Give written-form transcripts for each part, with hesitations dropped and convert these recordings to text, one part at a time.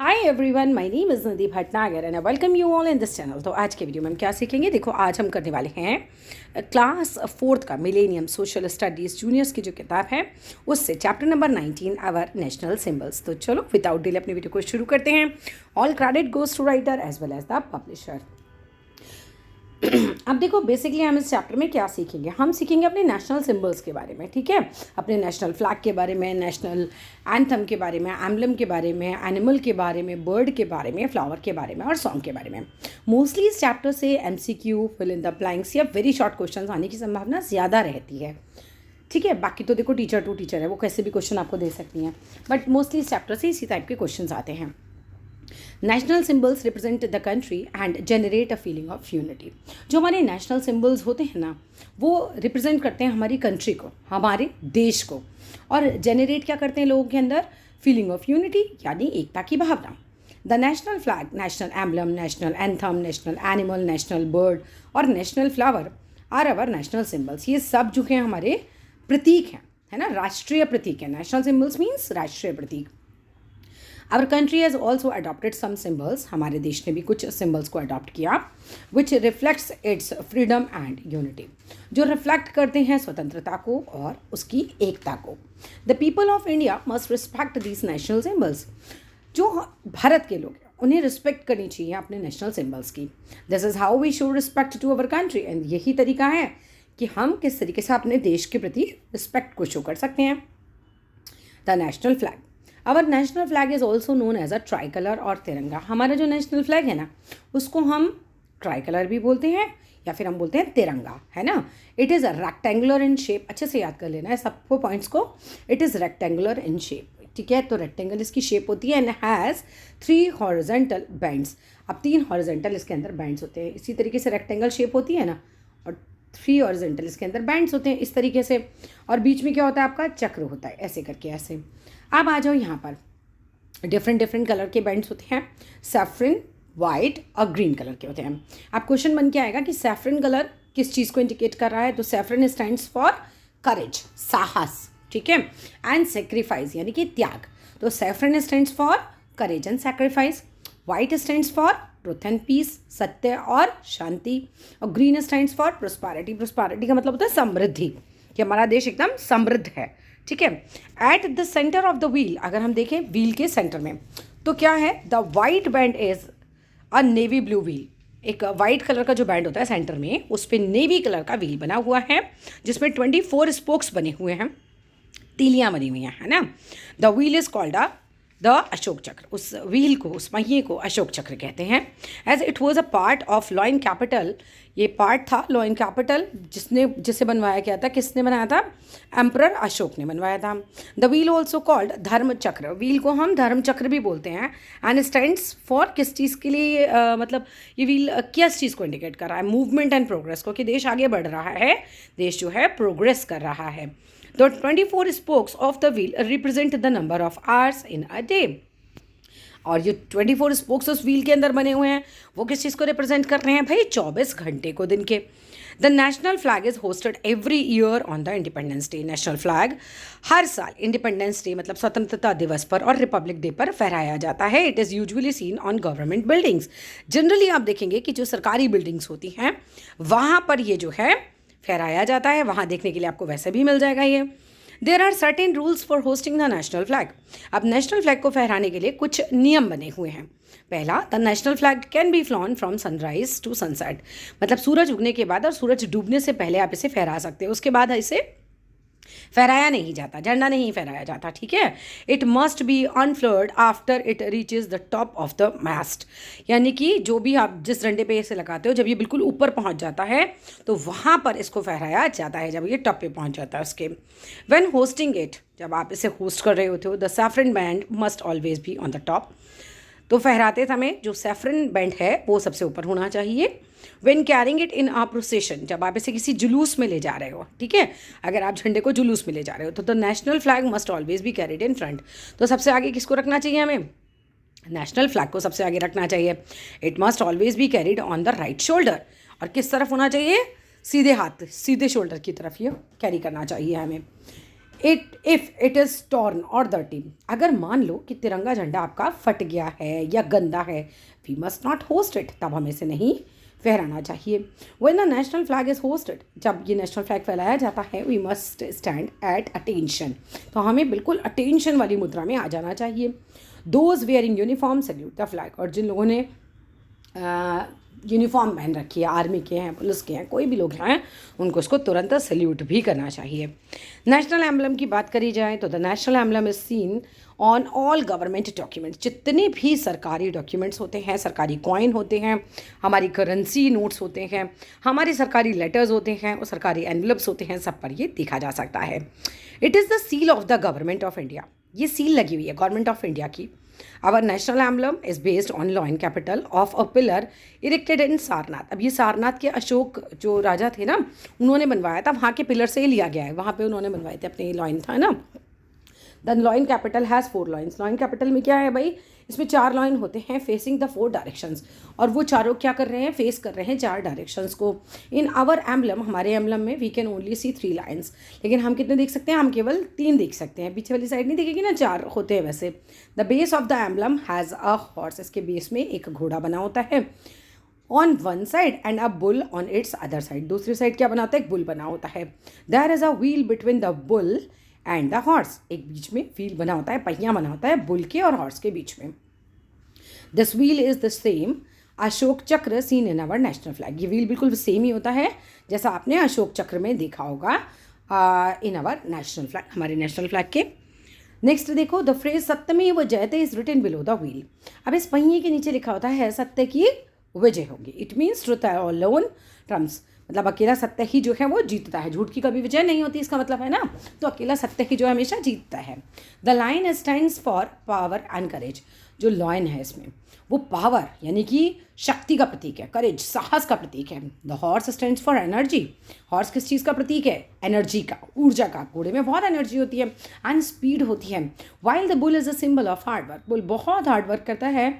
Hi everyone, my name is Nadi Bhatnagar and I welcome you all in this channel. तो आज के video में हम क्या सीखेंगे, देखो आज हम करने वाले हैं क्लास 4th का मिलेनियम सोशल स्टडीज़ जूनियर्स की जो किताब है उससे chapter number 19 our national symbols. तो चलो विदाउट डिले अपने वीडियो को शुरू करते हैं। All credit goes to writer as well as the publisher. अब देखो बेसिकली हम इस चैप्टर में क्या सीखेंगे, हम सीखेंगे अपने नेशनल सिंबल्स के बारे में, ठीक है, अपने नेशनल फ्लैग के बारे में, नेशनल एंथम के बारे में, एम्बलम के बारे में, एनिमल के बारे में, बर्ड के बारे में, फ्लावर के बारे में और सॉन्ग के बारे में। मोस्टली इस चैप्टर से MCQ, fill in the blanks या वेरी शॉर्ट क्वेश्चन आने की संभावना ज़्यादा रहती है, ठीक है। बाकी तो देखो टीचर टू टीचर है, वो कैसे भी क्वेश्चन आपको दे सकती हैं, बट मोस्टली इस चैप्टर से इसी टाइप के क्वेश्चन आते हैं। National symbols represent the country and generate a feeling of unity. जो हमारे नेशनल सिंबल्स होते हैं ना, वो रिप्रेजेंट करते हैं हमारी कंट्री को, हमारे देश को, और जनरेट क्या करते हैं लोगों के अंदर, फीलिंग ऑफ यूनिटी यानी एकता की भावना। The national flag, national emblem, national anthem, national animal, national bird और national flower are our national symbols. ये सब जो हैं हमारे प्रतीक हैं, है ना, राष्ट्रीय प्रतीक है। नेशनल सिंबल्स मीन्स राष्ट्रीय प्रतीक। Our country has also adopted some symbols, हमारे देश ने भी कुछ सिम्बल्स को अडॉप्ट किया, which reflects its freedom and unity, जो रिफ्लेक्ट करते हैं स्वतंत्रता को और उसकी एकता को। The people of India must respect these national symbols. जो भारत के लोग हैं उन्हें रिस्पेक्ट करनी चाहिए अपने नेशनल सिम्बल्स की। This is how we show respect to our country, and यही तरीका है कि हम किस तरीके से अपने देश के प्रति रिस्पेक्ट को शो कर सकते हैं। The national flag, our national flag is also known as a tricolour और तिरंगा। हमारा जो नेशनल फ्लैग है ना, उसको हम ट्राई कलर भी बोलते हैं या फिर हम बोलते हैं तिरंगा, है ना। It is a rectangular in shape, अच्छे से याद कर लेना है सबको पॉइंट्स को। It is rectangular in shape, ठीक है, तो रेक्टेंगल इसकी शेप होती है, एंड हैज़ 3 हॉरिजॉन्टल बैंड्स। अब 3 हॉरिजॉन्टल इसके अंदर बैंड्स होते हैं, इसी तरीके से रेक्टेंगल शेप होती है ना, और 3 हॉरिजॉन्टल इसके अंदर बैंड्स होते हैं इस तरीके से, और बीच में क्या होता है आपका चक्र होता है, ऐसे करके ऐसे। अब आ जाओ यहाँ पर, डिफरेंट कलर के बैंड्स होते हैं, सैफरन, वाइट और ग्रीन कलर के होते हैं। अब क्वेश्चन बन के आएगा कि सैफरन कलर किस चीज़ को इंडिकेट कर रहा है, तो सैफरन स्टैंड्स फॉर करेज, साहस, ठीक है, एंड सेक्रीफाइस यानी कि त्याग। तो saffron stands for courage and sacrifice, white stands for truth and peace, सत्य और शांति, और green stands for prosperity. Prosperity का मतलब होता है समृद्धि, कि हमारा देश एकदम समृद्ध है, ठीक है। At the centre of the wheel, अगर हम देखें व्हील के सेंटर में, तो क्या है, the white band is a navy blue wheel. एक वाइट कलर का जो बैंड होता है सेंटर में, उस पर नेवी कलर का व्हील बना हुआ है, जिसमें 24 स्पोक्स बने हुए हैं, तीलियाँ बनी हुई हैं, है ना। The wheel is called the Ashok चक्र। उस व्हील को, उस पहिए को अशोक चक्र कहते हैं। As it was a part of lion capital, ये पार्ट था लॉइन कैपिटल जिसे बनवाया गया था, किसने बनाया था, एम्परर अशोक ने बनवाया था। द व्हील ऑल्सो कॉल्ड धर्म चक्र, व्हील को हम धर्म चक्र भी बोलते हैं। एंड स्टैंड्स फॉर किस चीज़ के लिए, मतलब ये व्हील किस चीज़ को इंडिकेट कर रहा है, मूवमेंट एंड प्रोग्रेस को, कि देश आगे बढ़ रहा है, देश जो है प्रोग्रेस कर रहा है। The 24 spokes of the wheel represent the number of hours in a day. और ये 24 स्पोक्स उस व्हील के अंदर बने हुए हैं, वो किस चीज़ को रिप्रेजेंट कर रहे हैं भाई, 24 घंटे को दिन के। The national flag is hoisted every year on the independence day. National flag हर साल इंडिपेंडेंस डे मतलब स्वतंत्रता दिवस पर और रिपब्लिक डे पर फहराया जाता है। It is usually scene on government buildings. Generally आप देखेंगे कि जो सरकारी बिल्डिंग्स होती हैं वहाँ पर ये जो है फहराया जाता है, वहाँ देखने के लिए आपको वैसे भी मिल जाएगा ये। There are certain rules for hoisting the national flag. अब नेशनल फ्लैग को फहराने के लिए कुछ नियम बने हुए हैं। पहला, the national flag can be flown from sunrise to sunset, मतलब सूरज उगने के बाद और सूरज डूबने से पहले आप इसे फहरा सकते हो, उसके बाद इसे फहराया नहीं जाता, झंडा नहीं फहराया जाता, ठीक है। It must be unfurled after it reaches the top of the mast, यानी कि जो भी आप जिस झंडे पे इसे लगाते हो, जब ये बिल्कुल ऊपर पहुंच जाता है तो वहाँ पर इसको फहराया जाता है, जब ये टॉप पे पहुंच जाता है उसके। व्हेन होस्टिंग इट, जब आप इसे होस्ट कर रहे होते हो, the saffron band must always be on the top, तो फहराते समय जो सैफरन बैंड है वो सबसे ऊपर होना चाहिए। When carrying it in a procession, जब आप इसे किसी जुलूस में ले जा रहे हो, ठीक है, अगर आप झंडे को जुलूस में ले जा रहे हो तो the national flag must always be carried in front. तो सबसे आगे किसको रखना चाहिए हमें, नेशनल फ्लैग को सबसे आगे रखना चाहिए। It must always be carried on the right shoulder, और किस तरफ होना चाहिए, सीधे हाथ, सीधे शोल्डर की तरफ ये कैरी करना चाहिए हमें। इफ इट इज़ टॉर्न और डर्टी, अगर मान लो कि तिरंगा झंडा आपका फट गया है या गंदा है, we must not hoist it, तब हमें इसे नहीं फहराना चाहिए। When the national flag is hoisted, जब ये नेशनल फ्लैग फहराया जाता है, we must stand at attention, तो हमें बिल्कुल अटेंशन वाली मुद्रा में आ जाना चाहिए। Those wearing uniform salute the flag, और जिन लोगों ने यूनिफॉर्म पहन रखी है, आर्मी के हैं, पुलिस के हैं, कोई भी लोग हैं, उनको उसको तुरंत सैल्यूट भी करना चाहिए। नेशनल एम्बलम की बात करी जाए तो the national emblem is seen on all government documents, जितने भी सरकारी डॉक्यूमेंट्स होते हैं, सरकारी कॉइन होते हैं, हमारी करेंसी नोट्स होते हैं, हमारे सरकारी लेटर्स होते हैं और सरकारी एनवलप्स होते हैं, सब पर ये देखा जा सकता है। It is the seal of the government of India, ये सील लगी हुई है गवर्नमेंट ऑफ इंडिया की। Our national emblem is based on lion capital of a pillar erected in Sarnath. अब ये सारनाथ के अशोक जो राजा थे ना, उन्होंने बनवाया था, वहाँ के पिलर से ही लिया गया है, वहाँ पे उन्होंने बनवाए थे, अपने लॉयन था ना। The lion capital has 4 lions, lion capital में क्या है भाई, इसमें 4 लॉइन होते हैं फेसिंग द 4 डायरेक्शंस, और वो चारों क्या कर रहे हैं, फेस कर रहे हैं 4 डायरेक्शंस को। इन आवर एम्बलम, हमारे एम्बलम में we can only see 3 lines, लेकिन हम कितने देख सकते हैं, हम केवल 3 देख सकते हैं, पीछे वाली साइड नहीं दिखेगी ना, 4 होते हैं वैसे। The base of the emblem has a horse, इसके बेस में एक घोड़ा बना होता है on one side and a bull on its other side, दूसरी साइड क्या बना होता है, एक बुल बना होता है। There is a wheel between the bull and the horse, एक बीच में व्हील बना होता है, पहिया बना होता है बुल के और हॉर्स के बीच में। This wheel is the same Ashok chakra seen in our national flag, ये व्हील बिल्कुल सेम ही होता है जैसा आपने अशोक चक्र में देखा होगा इन आवर नेशनल फ्लैग, हमारे नेशनल फ्लैग के। नेक्स्ट देखो, the phrase Satyameva Jayate is written below the wheel, अब इस पहिए के नीचे लिखा होता है सत्य की विजय होगी। It means truth alone Trump's, मतलब अकेला सत्य ही जो है वो जीतता है, झूठ की कभी विजय नहीं होती, इसका मतलब है ना, तो अकेला सत्य ही जो है हमेशा जीतता है। The line stands for power and courage, जो लाइन है इसमें वो पावर यानी कि शक्ति का प्रतीक है, करेज साहस का प्रतीक है। The horse stands for energy, horse किस चीज़ का प्रतीक है, एनर्जी का, ऊर्जा का, घोड़े में बहुत एनर्जी होती है एंड स्पीड होती है। While the bull is a symbol of hard work, bull बहुत हार्ड वर्क करता है,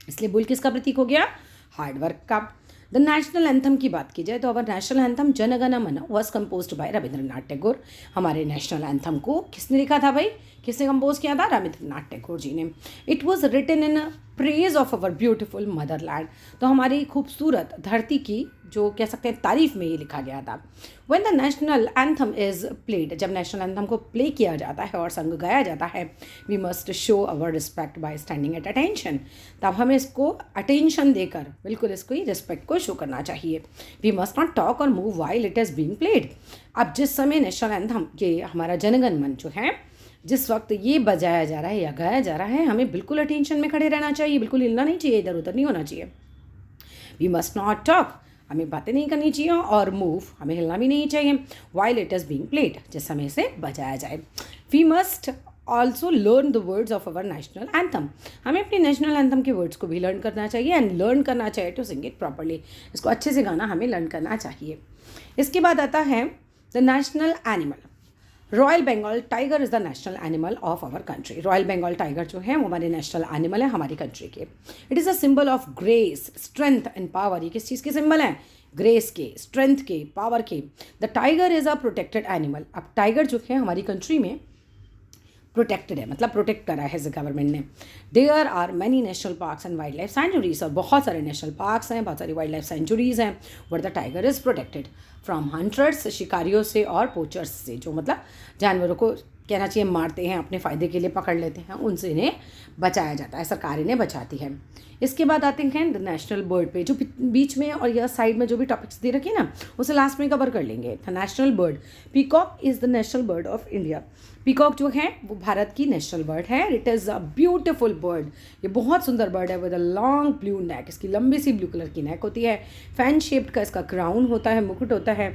इसलिए बुल किसका प्रतीक हो गया, हार्ड वर्क का। द नेशनल एंथम की बात की जाए तो अवर नेशनल एंथम जन गण मन was composed bye Rabindranath Tagore, हमारे नेशनल एंथम को किसने लिखा था भाई, किसने कंपोज किया था, रविंद्रनाथ टैगोर जी ने। It was written in praise of our beautiful motherland, तो हमारी खूबसूरत धरती की जो कह सकते हैं तारीफ में ये लिखा गया था। When the national anthem is played, जब नेशनल एंथम को प्ले किया जाता है और संग गाया जाता है, we must show our respect by standing at attention, तब हमें इसको अटेंशन देकर बिल्कुल इसको ही रिस्पेक्ट को शो करना चाहिए। वी मस्ट नॉट टॉक और move while it is being played, अब जिस समय नेशनल एंथम ये हमारा जनगण मन जो है, जिस वक्त ये बजाया जा रहा है या गाया जा रहा है, हमें बिल्कुल अटेंशन में खड़े रहना चाहिए, बिल्कुल हिलना नहीं चाहिए, इधर उधर नहीं होना चाहिए। वी मस्ट नॉट टॉक, हमें बातें नहीं करनी चाहिए, और मूव, हमें हिलना भी नहीं चाहिए, while it is being played, जिस समय से बजाया जाए। We must also learn the words of our national anthem, हमें अपने नेशनल एंथम के वर्ड्स को भी लर्न करना चाहिए एंड लर्न करना चाहिए टू सिंग इट प्रॉपरली, इसको अच्छे से गाना हमें लर्न करना चाहिए। इसके बाद आता है the national animal, royal Bengal tiger is the national animal of our country, royal Bengal tiger जो है वो हमारे नेशनल एनिमल है हमारी कंट्री के। It is a symbol of grace strength and power, ये किस चीज़ के सिंबल हैं, ग्रेस के, स्ट्रेंथ के, पावर के। The tiger is a protected animal, अब टाइगर जो है हमारी कंट्री में प्रोटेक्टेड है, मतलब प्रोटेक्ट करा है गवर्नमेंट ने। There are many national parks and wildlife sanctuaries, और बहुत सारे नेशनल पार्क्स हैं, बहुत सारी वाइल्ड लाइफ सेंचुरीज़ हैं, were the tiger is protected from hunters, शिकारियों से और पोचर्स से, जो मतलब जानवरों को कहना चाहिए मारते हैं, अपने फ़ायदे के लिए पकड़ लेते हैं, उनसे इन्हें बचाया जाता है, सरकार इन्हें बचाती है। इसके बाद आते हैं द नेशनल बर्ड पे, जो बीच में और या साइड में जो भी टॉपिक्स दे रखे ना उसे लास्ट में कवर कर लेंगे। The national bird, peacock is the national bird of India, peacock जो है वो भारत की नेशनल बर्ड है। It is a beautiful bird, ये बहुत सुंदर बर्ड है विद अ लॉन्ग ब्लू नेक, इसकी लंबी सी ब्लू कलर की नेक होती है, फैन शेप्ड का इसका क्राउन होता है, मुकुट होता है,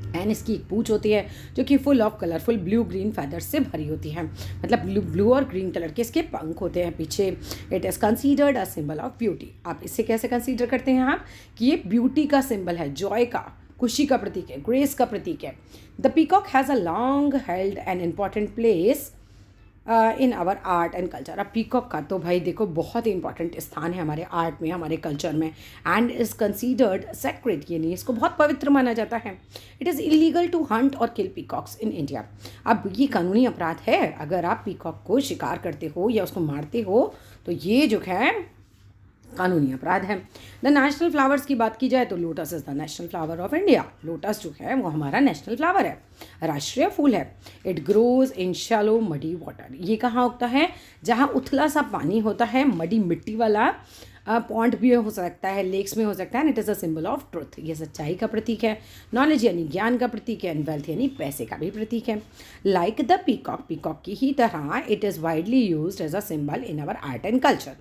एंड इसकी एक पूंछ होती है जो कि full of colourful blue green feathers से भरी होती है, मतलब ब्लू और ग्रीन कलर के इसके पंख होते हैं पीछे। It is considered a symbol of beauty, आप इसे कैसे कंसीडर करते हैं आप कि ये ब्यूटी का सिंबल है, जॉय का, खुशी का प्रतीक है, ग्रेस का प्रतीक है। The peacock has a long held and important place in our art and culture. अब पीकॉक का तो भाई देखो बहुत ही इंपॉर्टेंट स्थान है हमारे आर्ट में, हमारे कल्चर में, एंड इज़ कंसीडर्ड सेक्रेट, ये नहीं, इसको बहुत पवित्र माना जाता है। It is illegal to hunt और किल पीकॉक्स इन इंडिया। अब ये कानूनी अपराध है, अगर आप पीकॉक को शिकार करते हो या उसको मारते हो तो ये जो है कानूनी अपराध है। द नेशनल फ्लावर्स की बात की जाए तो lotus is the national flower of India. Lotus जो है वो हमारा नेशनल फ्लावर है, राष्ट्रीय फूल है। It grows in shallow muddy water. ये कहाँ उगता है? जहाँ उथला सा पानी होता है, मडी मिट्टी वाला पॉन्ड भी हो सकता है, लेक्स में हो सकता है। And it is a symbol of truth. ये सच्चाई का प्रतीक है। नॉलेज यानी ज्ञान का प्रतीक है। एंड वेल्थ यानी पैसे का भी प्रतीक है। लाइक द पीकॉक, पीकॉक की ही तरह it is widely used as a symbol in our art and culture.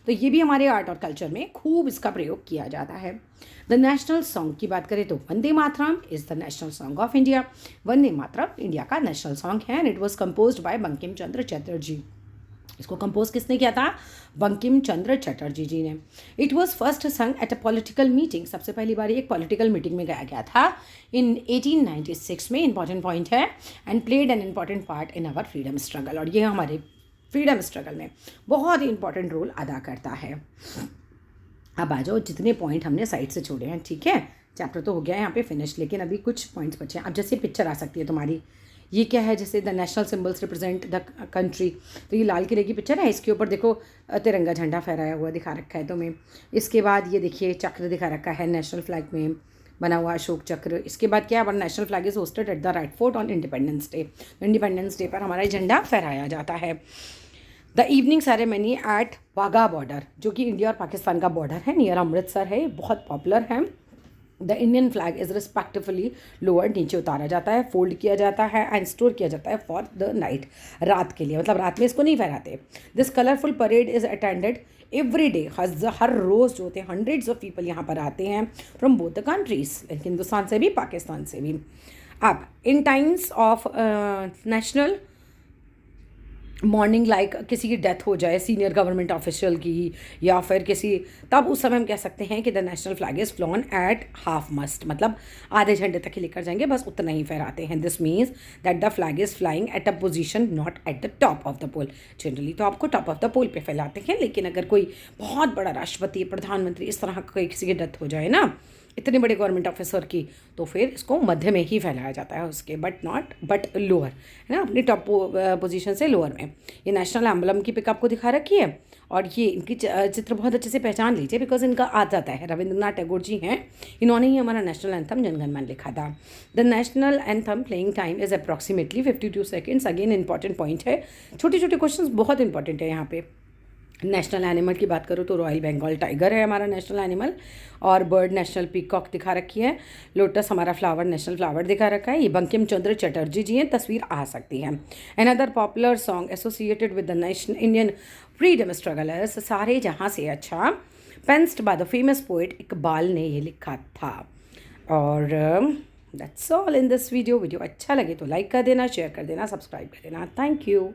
तो ये भी हमारे आर्ट और कल्चर में खूब इसका प्रयोग किया जाता है। द नेशनल सॉन्ग की बात करें तो Vande Mataram is the national song of India. Vande Mataram India का नेशनल सॉन्ग है and it was composed by Bankim Chandra Chatterjee. इसको कंपोज किसने किया था? बंकिम चंद्र चटर्जी जी ने। इट वॉज फर्स्ट संग एट अ पॉलिटिकल मीटिंग। सबसे पहली बार एक पॉलिटिकल मीटिंग में गाया गया था इन 1896 में। इंपॉर्टेंट पॉइंट है। And played an important part in our freedom struggle. और ये हमारे फ्रीडम स्ट्रगल में बहुत ही इंपॉर्टेंट रोल अदा करता है। अब आ जाओ, जितने पॉइंट हमने साइड से छोड़े हैं, ठीक है, चैप्टर तो हो गया है यहाँ पे फिनिश, लेकिन अभी कुछ पॉइंट्स बचे हैं। अब जैसे पिक्चर आ सकती है तुम्हारी, ये क्या है? जैसे the national symbols represent the country, तो ये लाल किले की पिक्चर है। इसके ऊपर देखो तिरंगा झंडा फहराया हुआ दिखा रखा है तुम्हें। इसके बाद ये देखिए चक्र दिखा रखा है नेशनल फ्लैग में बना हुआ अशोक चक्र। इसके बाद क्या है? National flag is hosted at the right fort on independence day. Independence day पर हमारा झंडा फहराया जाता है। The evening ceremony eight Wagah border, जो कि इंडिया और पाकिस्तान का बॉर्डर है, नियर अमृतसर है, बहुत पॉपुलर है। The Indian flag is respectfully lower, नीचे उतारा जाता है, फोल्ड किया जाता है एंड स्टोर किया जाता है फॉर द नाइट, रात के लिए, मतलब रात में इसको नहीं फहराते। This colourful parade is attended every day. हर रोज़ जो होते हैं हंड्रेड्स ऑफ पीपल यहाँ पर आते हैं from both the countries, Hindustan से भी पाकिस्तान से भी। अब in times of national mourning, like किसी की डेथ हो जाए सीनियर गवर्नमेंट ऑफिशियल की, या फिर किसी, तब उस समय हम कह सकते हैं कि the national flag is flown at half must, मतलब आधे झंडे तक ही लेकर जाएंगे, बस उतना ही फहराते हैं। This means that the flag is flying at a position not at the top of the pole. Generally तो आपको टॉप ऑफ द पोल पे फैलाते हैं, लेकिन अगर कोई बहुत बड़ा राष्ट्रपति, प्रधानमंत्री, इस तरह का किसी की डेथ हो जाए ना, इतने बड़े गवर्नमेंट ऑफिसर की, तो फिर इसको मध्य में ही फैलाया जाता है उसके, बट लोअर, है ना, अपनी टॉप पोजीशन से लोअर में। ये नेशनल एम्बलम की पिक आपको दिखा रखी है, और ये इनकी चित्र बहुत अच्छे से पहचान लीजिए बिकॉज इनका आ जाता है। रविंद्रनाथ टैगोर जी हैं, इन्होंने ही हमारा नेशनल एंथम जनगण मन लिखा था। The national anthem playing time is approximately 52 seconds. Again important point है, छोटे छोटे क्वेश्चन बहुत इंपॉर्टेंट है यहाँ पे। नेशनल एनिमल की बात करूँ तो रॉयल बंगाल टाइगर है हमारा नेशनल एनिमल, और बर्ड नेशनल पीकॉक दिखा रखी है। लोटस हमारा फ्लावर नेशनल फ्लावर दिखा रखा है। ये बंकिम चंद्र चटर्जी जी हैं, तस्वीर आ सकती है। Another popular song associated with the national Indian freedom strugglers, Saare Jahan Se Achha, penned by the famous poet Iqbal ने ये लिखा था। और that's all in this video. Video अच्छा लगे तो लाइक कर देना, शेयर कर देना, सब्सक्राइब कर देना। Thank you.